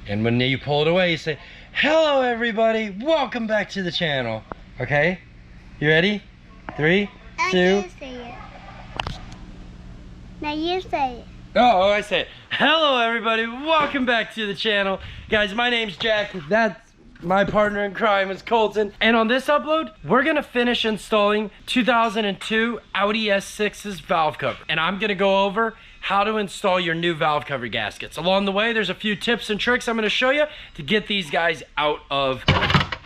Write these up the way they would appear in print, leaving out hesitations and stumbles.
And when you pull it away, you say, hello everybody, welcome back to the channel. Okay? You ready? 3, 2. You say it. Now you say it. Oh, I say it. Hello everybody, welcome back to the channel. Guys, my name's Jack. That's my partner in crime is Colton. And on this upload, we're gonna finish installing 2002 Audi S6's valve cover. And I'm gonna go over how to install your new valve cover gaskets. Along the way, there's a few tips and tricks I'm gonna show you to get these guys out of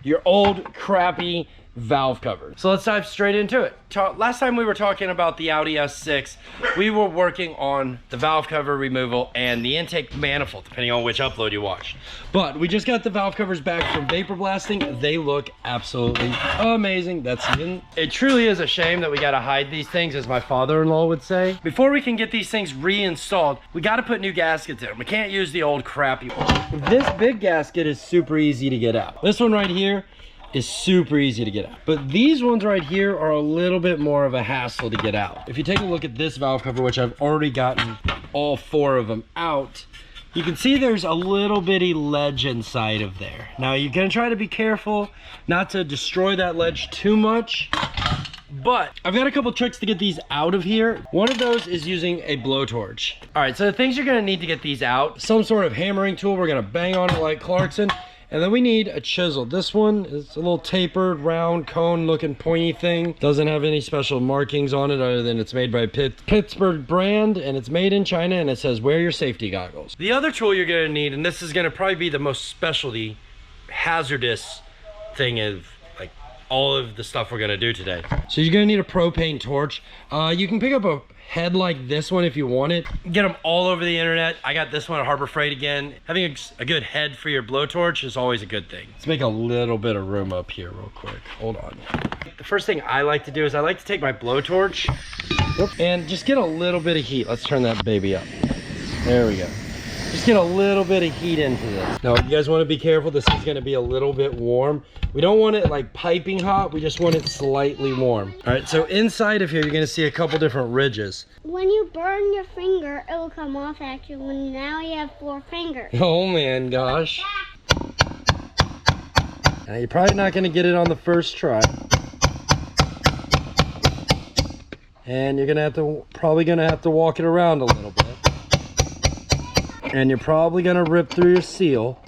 your old crappy valve cover. So let's dive straight into it. Last time we were talking about the Audi S6, we were working on the valve cover removal and the intake manifold, depending on which upload you watched. But we just got the valve covers back from vapor blasting. They look absolutely amazing. It truly is a shame that we gotta hide these things, as my father-in-law would say. Before we can get these things reinstalled, we gotta put new gaskets in them. We can't use the old crappy one. This big gasket is super easy to get out. This one right here is super easy to get out, but these ones right here are a little bit more of a hassle to get out. If you take a look at this valve cover, which I've already gotten all 4 of them out, you can see there's a little bitty ledge inside of there. Now you're gonna try to be careful not to destroy that ledge too much, but I've got a couple tricks to get these out of here. One of those is using a blowtorch. All right, so the things you're gonna need to get these out: some sort of hammering tool. We're gonna bang on it like Clarkson. And then we need a chisel. This one is a little tapered, round, cone looking pointy thing. Doesn't have any special markings on it other than it's made by Pittsburgh brand, and it's made in China, and it says wear your safety goggles. The other tool you're gonna need, and this is gonna probably be the most specialty, hazardous thing of like all of the stuff we're gonna do today. So you're gonna need a propane torch. You can pick up a head like this one if you want it. Get them all over the internet. I got this one at Harbor Freight again. Having a good head for your blowtorch is always a good thing. Let's make a little bit of room up here real quick. Hold on. The first thing I like to do is I like to take my blowtorch and just get a little bit of heat. Let's turn that baby up. There we go. Just get a little bit of heat into this. Now, you guys want to be careful. This is going to be a little bit warm. We don't want it like piping hot. We just want it slightly warm. All right, so inside of here, you're going to see a couple different ridges. When you burn your finger, it will come off at you when now you have 4 fingers. Oh man, gosh. Now, you're probably not going to get it on the first try. And you're going to probably going to have to walk it around a little bit. And you're probably gonna rip through your seal.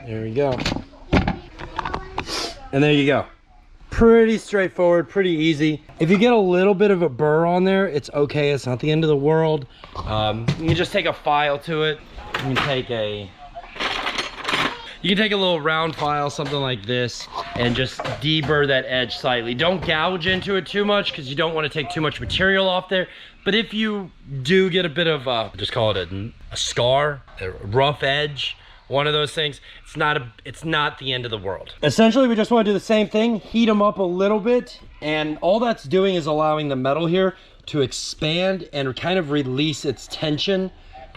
There we go. And there you go. Pretty straightforward, pretty easy. If you get a little bit of a burr on there, it's okay. It's not the end of the world. You can just take a file to it. You can take a little round file, something like this, and just deburr that edge slightly. Don't gouge into it too much because you don't want to take too much material off there. But if you do get a bit of just call it a scar, a rough edge, one of those things, it's not the end of the world. Essentially, we just want to do the same thing, heat them up a little bit, and all that's doing is allowing the metal here to expand and kind of release its tension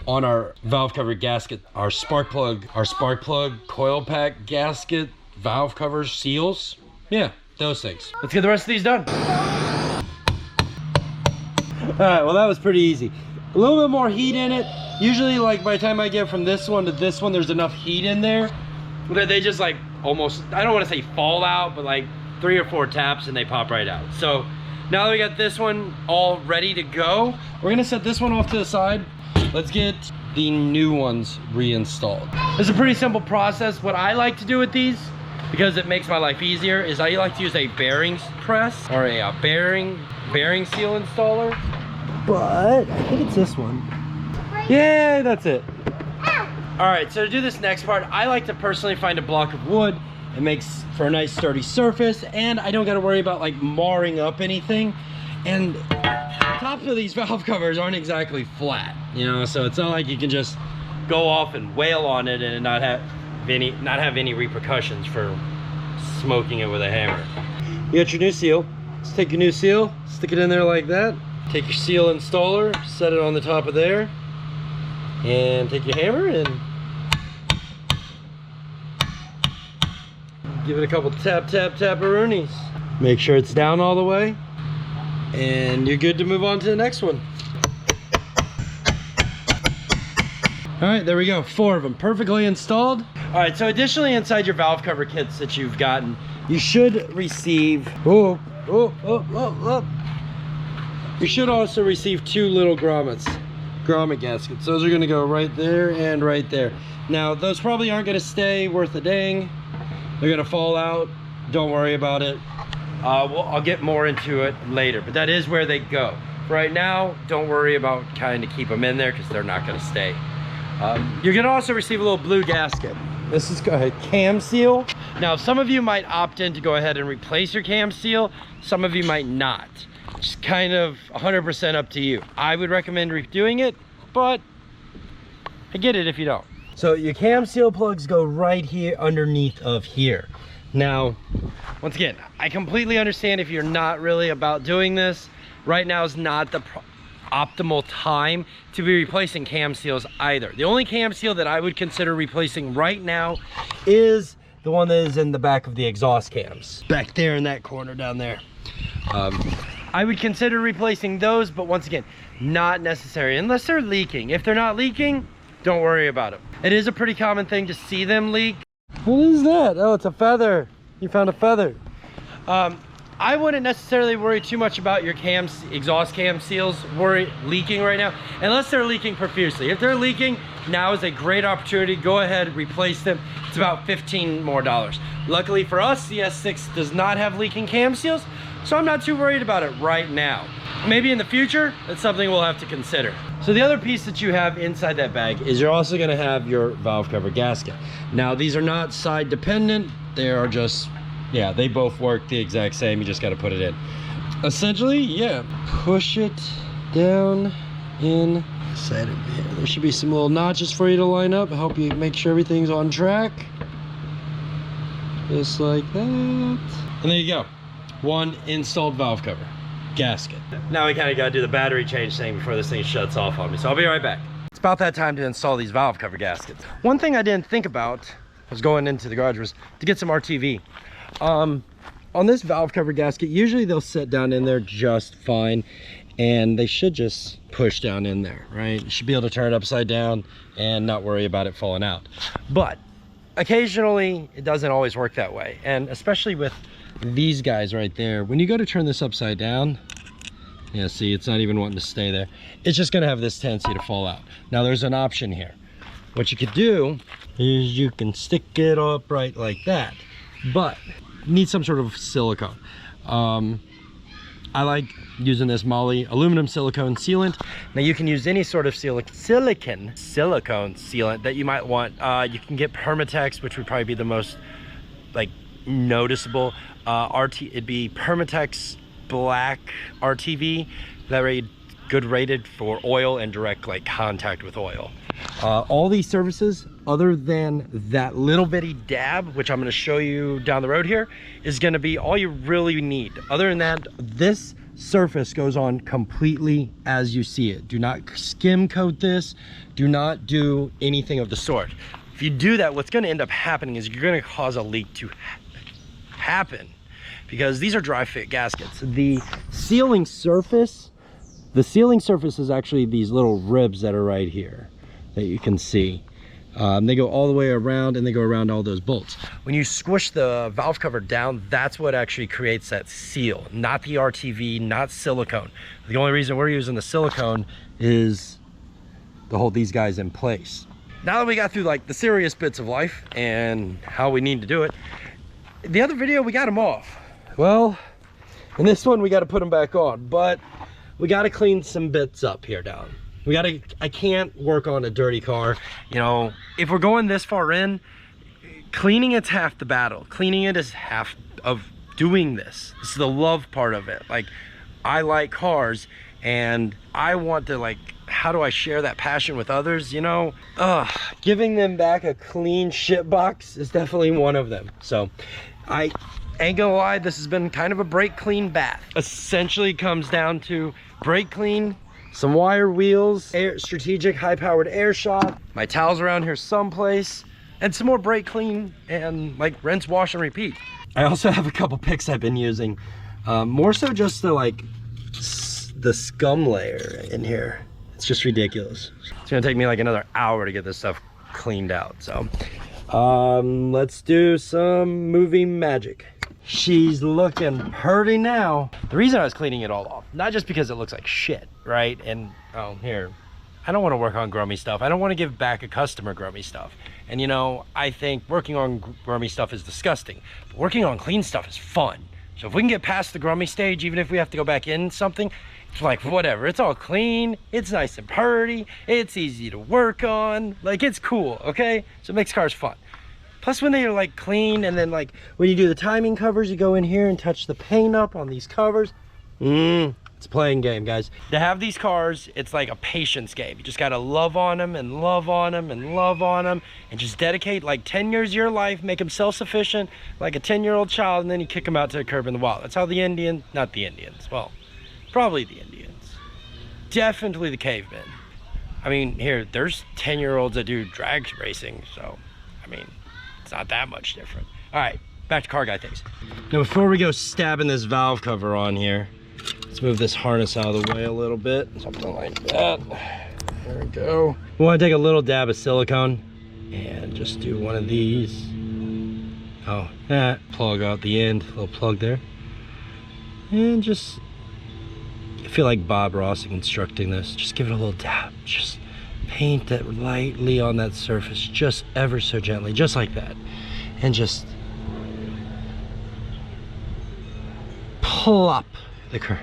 on our valve cover gasket, our spark plug coil pack gasket, valve cover seals. Yeah, those things. Let's get the rest of these done. All right, well, that was pretty easy. A little bit more heat in it. Usually, like, by the time I get from this one to this one, there's enough heat in there that they just like almost, I don't want to say fall out, but like 3 or 4 taps and they pop right out. So now that we got this one all ready to go, we're gonna set this one off to the side. Let's get the new ones reinstalled. It's a pretty simple process. What I like to do with these, because it makes my life easier, is I like to use a bearings press or a bearing seal installer. But I think it's this one. Yeah, that's it. All right, so to do this next part, I like to personally find a block of wood. It makes for a nice sturdy surface, and I don't got to worry about like marring up anything. And tops of these valve covers aren't exactly flat, you know, so it's not like you can just go off and wail on it and not have any repercussions for smoking it with a hammer. You got your new seal. Let's take your new seal, stick it in there like that. Take your seal installer, set it on the top of there, and take your hammer and give it a couple tap-a-roonies. Make sure it's down all the way, and you're good to move on to the next one. All right, there we go, 4 of them perfectly installed. All right, so additionally inside your valve cover kits that you've gotten, you should receive, you should also receive 2 little grommet gaskets. Those are gonna go right there and right there. Now, those probably aren't gonna stay worth a dang. They're gonna fall out, don't worry about it. I'll get more into it later, but that is where they go. Right now, don't worry about trying to keep them in there because they're not gonna stay. You're gonna also receive a little blue gasket. This is a cam seal. Now, some of you might opt in to go ahead and replace your cam seal. Some of you might not. It's kind of 100% up to you. I would recommend redoing it, but I get it if you don't. So your cam seal plugs go right here underneath of here. Now, once again, I completely understand if you're not really about doing this. Right now is not the optimal time to be replacing cam seals either. The only cam seal that I would consider replacing right now is the one that is in the back of the exhaust cams. Back there in that corner down there. I would consider replacing those, but once again, not necessary unless they're leaking. If they're not leaking, don't worry about it. It is a pretty common thing to see them leak. What is that? Oh, it's a feather. You found a feather. I wouldn't necessarily worry too much about your exhaust cam seals leaking right now, unless they're leaking profusely. If they're leaking, now is a great opportunity. Go ahead, replace them. It's about $15 more. Luckily for us, the S6 does not have leaking cam seals, so I'm not too worried about it right now. Maybe in the future, that's something we'll have to consider. So the other piece that you have inside that bag is you're also gonna have your valve cover gasket. Now, these are not side dependent. They are just, yeah, they both work the exact same. You just got to put it in. Essentially, yeah, push it down inside of here. There should be some little notches for you to line up, help you make sure everything's on track. Just like that. And there you go. 1 installed valve cover gasket. Now we kind of got to do the battery change thing before this thing shuts off on me. So I'll be right back. It's about that time to install these valve cover gaskets. One thing I didn't think about was going into the garage was to get some RTV. On this valve cover gasket, usually they'll sit down in there just fine, and they should just push down in there, right? You should be able to turn it upside down and not worry about it falling out. But occasionally it doesn't always work that way, and especially with these guys right there, when you go to turn this upside down, yeah, see, it's not even wanting to stay there. It's just gonna have this tendency to fall out. Now there's an option here. What you could do is you can stick it upright like that, but you need some sort of silicone. I like using this Moly aluminum silicone sealant. Now you can use any sort of silicone sealant that you might want. You can get Permatex, which would probably be the most like noticeable. It'd be Permatex black RTV, that way good rated for oil and direct like contact with oil. All these surfaces, other than that little bitty dab, which I'm going to show you down the road here, is going to be all you really need. Other than that, this surface goes on completely as you see it. Do not skim coat this. Do not do anything of the sort. If you do that, what's going to end up happening is you're going to cause a leak to happen, because these are dry fit gaskets. The sealing surface is actually these little ribs that are right here that you can see. They go all the way around, and they go around all those bolts. When you squish the valve cover down, that's what actually creates that seal, not the RTV, not silicone. The only reason we're using the silicone is to hold these guys in place. Now that we got through like the serious bits of life and how we need to do it, the other video we got them off. Well, in this one we got to put them back on, but we got to clean some bits up here down. I can't work on a dirty car. You know, if we're going this far in, cleaning it's half the battle. Cleaning it is half of doing this. This is the love part of it. Like, I like cars, and I want to, like, how do I share that passion with others, you know? Giving them back a clean shit box is definitely one of them. So I ain't gonna lie, this has been kind of a brake clean bath. Essentially comes down to brake clean, some wire wheels, strategic high-powered air shot, my towels around here someplace, and some more brake clean and like rinse, wash, and repeat. I also have a couple picks I've been using, more so just to like the scum layer in here. It's just ridiculous. It's gonna take me like another hour to get this stuff cleaned out. So let's do some movie magic. She's looking pretty now. The reason I was cleaning it all off, not just because it looks like shit, right? And oh, here, I don't want to work on grummy stuff. I don't want to give back a customer grummy stuff. And you know, I think working on grummy stuff is disgusting. But working on clean stuff is fun. So if we can get past the grummy stage, even if we have to go back in something, it's like whatever. It's all clean. It's nice and pretty. It's easy to work on. Like, it's cool, okay? So it makes cars fun. Plus when they are like clean, and then like when you do the timing covers, you go in here and touch the paint up on these covers. It's a playing game, guys. To have these cars, it's like a patience game. You just gotta love on them and love on them and love on them, and just dedicate like 10 years of your life, make them self-sufficient like a 10-year-old child, and then you kick them out to the curb in the wild. That's how the Indians, not the Indians, well, probably the Indians, definitely the cavemen. I mean, here, there's 10-year-olds that do drag racing, so, I mean, it's not that much different. All right, back to car guy things. Now, before we go stabbing this valve cover on here, let's move this harness out of the way a little bit. Something like that. There we go. We want to take a little dab of silicone and just do one of these. Oh, that plug out the end, little plug there. And just, I feel like Bob Ross constructing this. Just give it a little dab. Just paint it lightly on that surface, just ever so gently, just like that. And just plop the curve.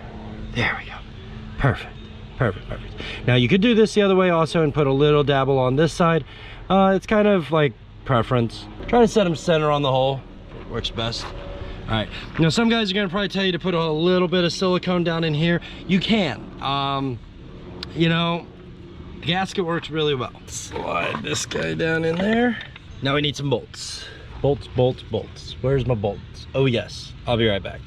There we go. Perfect, perfect, perfect. Now you could do this the other way also and put a little dabble on this side. It's kind of like preference. Try to set them center on the hole. It works best. All right. Now some guys are gonna probably tell you to put a little bit of silicone down in here. You can. You know, the gasket works really well. Slide this guy down in there. Now we need some bolts. Bolts, bolts, bolts. Where's my bolts? Oh yes, I'll be right back.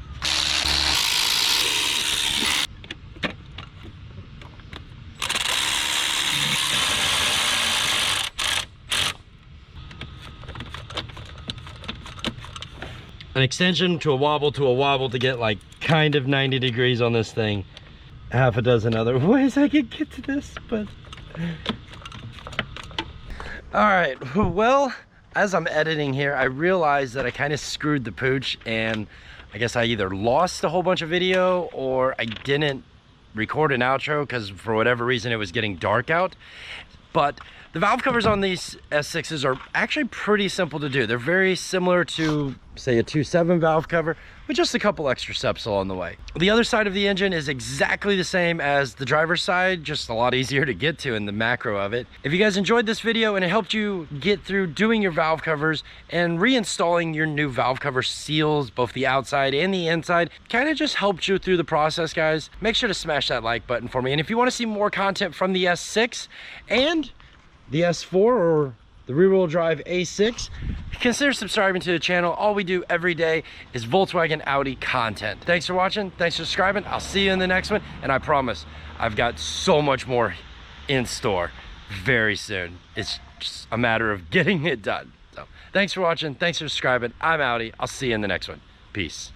An extension to a wobble to get like kind of 90 degrees on this thing. Half a dozen other ways I could get to this, but all right, well, as I'm editing here, I realized that I kind of screwed the pooch, and I guess I either lost a whole bunch of video or I didn't record an outro because for whatever reason it was getting dark out. But the valve covers on these S6s are actually pretty simple to do. They're very similar to, say, a 2.7 valve cover with just a couple extra steps along the way. The other side of the engine is exactly the same as the driver's side, just a lot easier to get to in the macro of it. If you guys enjoyed this video and it helped you get through doing your valve covers and reinstalling your new valve cover seals, both the outside and the inside, kind of just helped you through the process, guys, make sure to smash that like button for me. And if you want to see more content from the S6 and the S4 or the rear-wheel drive A6, consider subscribing to the channel. All we do every day is Volkswagen Audi content. Thanks for watching, thanks for subscribing. I'll see you in the next one, and I promise I've got so much more in store very soon. It's just a matter of getting it done. So thanks for watching, thanks for subscribing. I'm Audi. I'll see you in the next one. Peace.